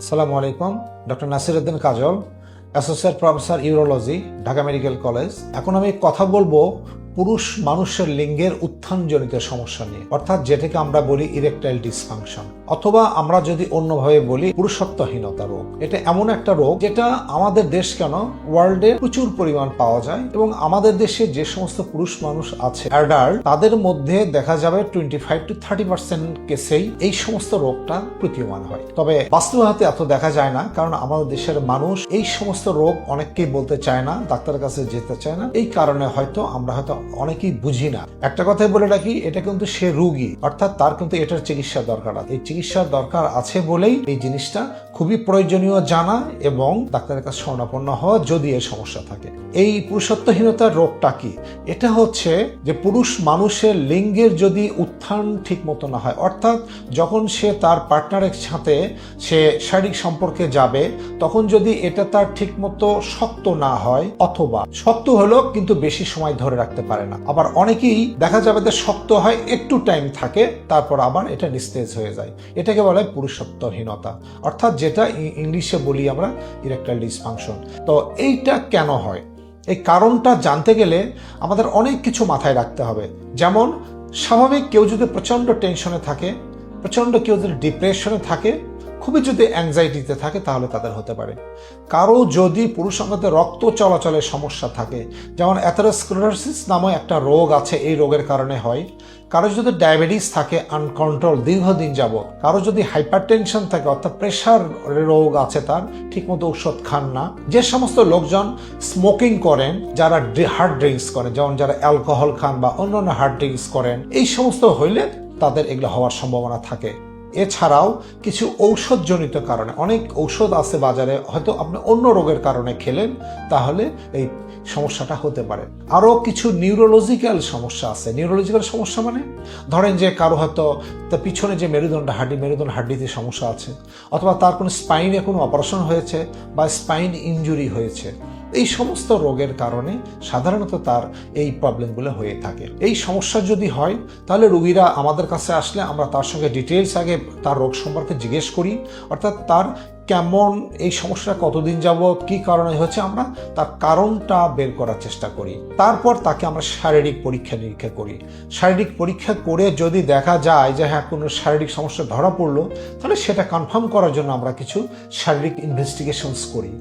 আসসালামু আলাইকুম। Doctor Nasiruddin Kajal, associate professor urology, Dhaka medical college. এখন আমি কথা বলবো পুরুষ মানুষের লিঙ্গের উত্থানজনিত সমস্যা নিয়ে, অর্থাৎ যেটাকে আমরা বলি ইরেকটাইল ডিসফাংশন, অথবা আমরা যদি অন্যভাবে বলি পুরুষত্বহীনতা রোগ। এটা এমন একটা রোগ যেটা আমাদের দেশ কেন ওয়ার্ল্ডে প্রচুর পরিমাণ পাওয়া যায়, এবং আমাদের দেশে যে সমস্ত পুরুষ মানুষ আছে অ্যাডাল্ট, তাদের মধ্যে দেখা যাবে 25-30% কেসেই এই সমস্ত রোগটা প্রতীয়মান হয়। তবে বাস্তবতা এত দেখা যায় না, কারণ আমাদের দেশের মানুষ এই সমস্ত রোগ অনেককেই বলতে চায় না, ডাক্তারের কাছে যেতে চায় না। এই কারণে আমরা হয়তো অনেকেই বুঝি না। একটা কথাই বলে রাখি, এটা কিন্তু সে রোগী, অর্থাৎ তার কিন্তু এটার চিকিৎসা দরকার আছে। এই চিকিৎসার দরকার আছে বলেই এই জিনিসটা খুবই প্রয়োজনীয় জানা এবং ডাক্তারের কাছে শরণাপন্ন হওয়া যদি এর সমস্যা থাকে। এই পুরুষত্বহীনতার রোগটা কি? এটা হচ্ছে যে পুরুষ মানুষের লিঙ্গের যদি উত্থান ঠিক মতো না হয়, অর্থাৎ যখন সে তার পার্টনারের সাথে সে শারীরিক সম্পর্কে যাবে, তখন যদি এটা তার ঠিক মতো শক্ত না হয়, অথবা শক্ত হলো কিন্তু বেশি সময় ধরে রাখতে পারে না। আবার অনেকেই দেখা যাবে যে শক্ত হয়, একটু টাইম থাকে, তারপর আবার এটা নিস্তেজ হয়ে যায়। এটাকে বলা হয় পুরুষত্বহীনতা, অর্থাৎ যেটা ইংলিশে বলি আমরা ইরেকটাইল ডিসফাংশন। তো এইটা কেন হয়, এই কারণটা জানতে গেলে আমাদের অনেক কিছু মাথায় রাখতে হবে। যেমন স্বাভাবিক কেউ যদি প্রচন্ড টেনশনে থাকে, প্রচন্ড কেউ যদি ডিপ্রেশনে থাকে, খুবই যদি অ্যাংজাইটিতে থাকে, তাহলে তাদের হতে পারে। কারো যদি পুরুষাঙ্গতে রক্ত চলাচলের সমস্যা থাকে, যেমন অ্যাথেরোস্ক্লেরোসিস নামে একটা রোগ আছে, এই রোগের কারণে হয়। কারো যদি ডায়াবেটিস থাকে আনকন্ট্রোল দীর্ঘদিন যাবত, কারো যদি হাইপারটেনশন থাকে, অর্থাৎ প্রেশার রোগ আছে, তার ঠিকমতো ঔষধ খান না। যে সমস্ত লোকজন স্মোকিং করেন, যারা হার্ড ড্রিঙ্কস করেন, যেমন যারা অ্যালকোহল খান বা অন্যান্য হার্ড ড্রিঙ্কস করেন, এই সমস্ত হইলে তাদের এগুলো হওয়ার সম্ভাবনা থাকে। এছাড়াও কিছু ঔষধজনিত কারণে, অনেক ঔষধ আছে বাজারে, হয়তো আপনি অন্য রোগের কারণে খেলেন, তাহলে এই সমস্যাটা হতে পারে। আরও কিছু নিউরোলজিক্যাল সমস্যা আছে। নিউরোলজিক্যাল সমস্যা মানে ধরেন যে কারো হয়তো তার পিছনে যে মেরুদণ্ড হাড্ডিতে সমস্যা আছে, অথবা তার কোনো স্পাইনে কোনো অপারেশন হয়েছে বা স্পাইন ইনজুরি হয়েছে। এই সমস্ত রোগের কারণে সাধারণত তার এই প্রবলেমগুলো হয়ে থাকে। এই সমস্যা যদি হয়, তাহলে রোগীরা আমাদের কাছে আসলে আমরা তার সঙ্গে ডিটেলস আগে তার রোগ সম্পর্কে জিজ্ঞেস করি, অর্থাৎ তার কেমন এই সমস্যা, কতদিন যাবত, কি কারণে হচ্ছে, আমরা তার কারণটা বের করার চেষ্টা করি। তারপর তাকে আমরা শারীরিক পরীক্ষা নিরীক্ষা করি। শারীরিক পরীক্ষা করে যদি দেখা যায় যে হ্যাঁ কোনো শারীরিক সমস্যা ধরা পড়লো, তাহলে সেটা কনফার্ম করার জন্য আমরা কিছু শারীরিক ইনভেস্টিগেশনস করি।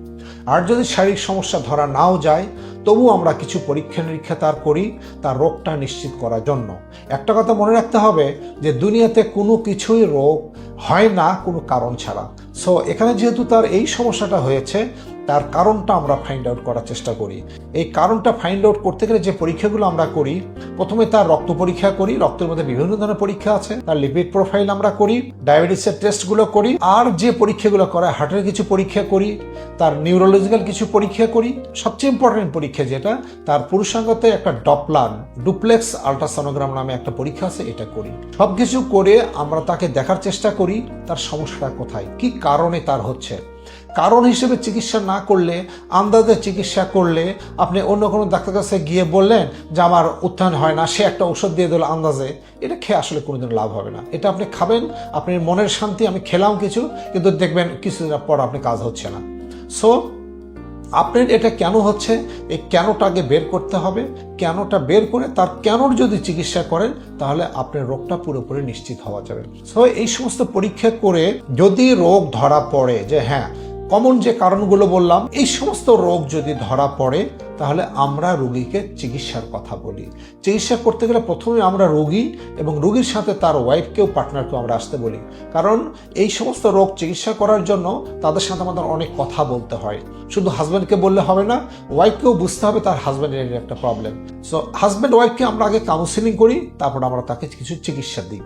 আর যদি শারীরিক সমস্যা ধরা নাও যায়, তবু আমরা কিছু পরীক্ষা নিরীক্ষা তার করি, তার রোগটা নিশ্চিত করার জন্য। একটা কথা মনে রাখতে হবে যে দুনিয়াতে কোনো কিছুই রোগ হয় না কোনো কারণ ছাড়া। সো এখানে যেহেতু তার এই সমস্যাটা হয়েছে, তার কারণটা আমরা ফাইন্ড আউট করার চেষ্টা করি। এই কারণটা ফাইন্ড আউট করতে গেলে যে পরীক্ষাগুলো আমরা করি, প্রথমে তার রক্ত পরীক্ষা করি। রক্তের মধ্যে বিভিন্ন ধরনের পরীক্ষা আছে। তার লিপিড প্রোফাইল আমরা করি, ডায়াবেটিসের টেস্টগুলো করি, আর যে পরীক্ষাগুলো করা হার্টের কিছু পরীক্ষা করি, তার নিউরোলজিক্যাল কিছু পরীক্ষা করি। সবচেয়ে ইম্পর্টেন্ট পরীক্ষা যেটা, তার পুরুষাঙ্গতে একটা ডুপ্লেক্স আল্ট্রাসনোগ্রাম নামে একটা পরীক্ষা আছে, এটা করি। সবকিছু করে আমরা তাকে দেখার চেষ্টা করি তার সমস্যাটা কোথায়, কি কারণে তার হচ্ছে। কারণ হিসেবে চিকিৎসা না করলে, আন্দাজে চিকিৎসা করলে, আপনি অন্য কোনো ডাক্তার কাছে গিয়ে বললেন যে আমার উত্থান হয় না, সে একটা ওষুধ দিয়ে দিল আন্দাজে, এটা খেয়ে আসলে কোনোদিন লাভ হবে না। এটা আপনি খাবেন, আপনার মনের শান্তি, আমি খেলাম কিছু, কিন্তু দেখবেন কিছুদিন পর আপনি কাজ হচ্ছে না। সো আপনার এটা কেন হচ্ছে, এই কেনটাকে বের করতে হবে। কেনটা বের করে তার কেনর যদি চিকিৎসা করেন, তাহলে আপনার রোগটা পুরোপুরি নিশ্চিত হওয়া যাবে। সো এই সমস্ত পরীক্ষা করে যদি রোগ ধরা পড়ে, যে হ্যাঁ কমন যে কারণগুলো বললাম, এই সমস্ত রোগ যদি ধরা পড়ে, তাহলে আমরা রোগীকে চিকিৎসার কথা বলি। চিকিৎসা করতে গেলে প্রথমে আমরা রোগী এবং রোগীর সাথে তার ওয়াইফকেও, পার্টনারকেও আমরা আসতে বলি। কারণ এই সমস্ত রোগ চিকিৎসা করার জন্য তাদের সাথে আমাদের অনেক কথা বলতে হয়। শুধু হাজব্যান্ডকে বললে হবে না, ওয়াইফকেও বুঝতে হবে তার হাজব্যান্ডের একটা প্রবলেম। সো হাজব্যান্ড ওয়াইফকে আমরা আগে কাউন্সিলিং করি, তারপর আমরা তাকে কিছু চিকিৎসা দিই।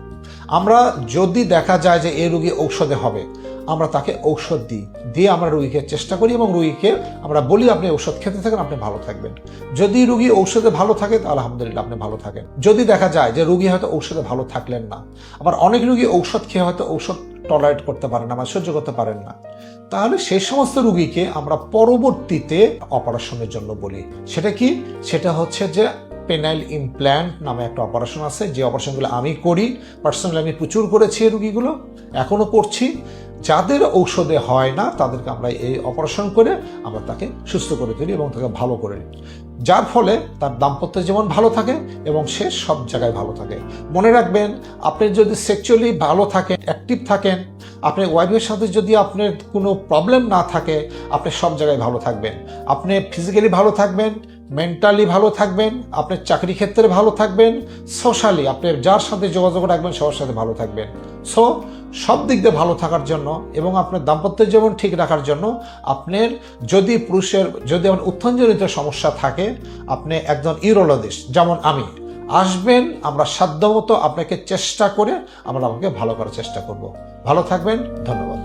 আমরা যদি দেখা যায় যে এই রোগী ঔষধে হবে, আমরা তাকে ঔষধ দিয়ে আমরা রোগীকে চেষ্টা করি এবং রোগীকে আমরা বলি আপনি ঔষধ খেতে থাকেন, আপনি ভালো থাকবেন। যদি রোগী ঔষধে ভালো থাকে, তাহলে আলহামদুলিল্লাহ আপনি ভালো থাকেন। যদি দেখা যায় যে রোগী হয়তো ঔষধে ভালো থাকলেন না, আবার অনেক রোগী ঔষধ খেয়ে হয়তো ঔষধ টলারেট করতে পারেন না বা সহ্য করতে পারেন না, তাহলে সেই সমস্ত রোগীকে আমরা পরবর্তীতে অপারেশনের জন্য বলি। সেটা কি? সেটা হচ্ছে যে পেনাইল ইমপ্ল্যান্ট নামে একটা অপারেশন আছে, যে অপারেশনগুলো আমি করি পার্সোনালি, আমি প্রচুর করেছি এই রোগীগুলো, এখনো করছি। যাদের ঔষধে হয় না তাদেরকে আমরা এই অপারেশন করে আমরা তাকে সুস্থ করে তুলি এবং তাকে ভালো করে নিই, যার ফলে তার দাম্পত্য জীবন ভালো থাকে এবং সে সব জায়গায় ভালো থাকে। মনে রাখবেন, আপনি যদি সেক্সুয়ালি ভালো থাকেন, অ্যাক্টিভ থাকেন, আপনার ওয়াইফের সাথে যদি আপনার কোনো প্রবলেম না থাকে, আপনি সব জায়গায় ভালো থাকবেন। আপনি ফিজিক্যালি ভালো থাকবেন, মেন্টালি ভালো থাকবেন, আপনার চাকরি ক্ষেত্রে ভালো থাকবেন, সোশ্যালি আপনি যার সাথে যোগাযোগ রাখবেন সবার সাথে ভালো থাকবেন। সো সব দিক দিয়ে ভালো থাকার জন্য এবং আপনার দাম্পত্য জীবন ঠিক রাখার জন্য আপনার যদি পুরুষের যদি আমার উত্থানজনিত সমস্যা থাকে, আপনি একজন ইউরোলজিস্ট যেমন আমি আসবেন, আমরা সাধ্যমতো আপনাকে চেষ্টা করে আমরা আমাকে ভালো করার চেষ্টা করব। ভালো থাকবেন, ধন্যবাদ।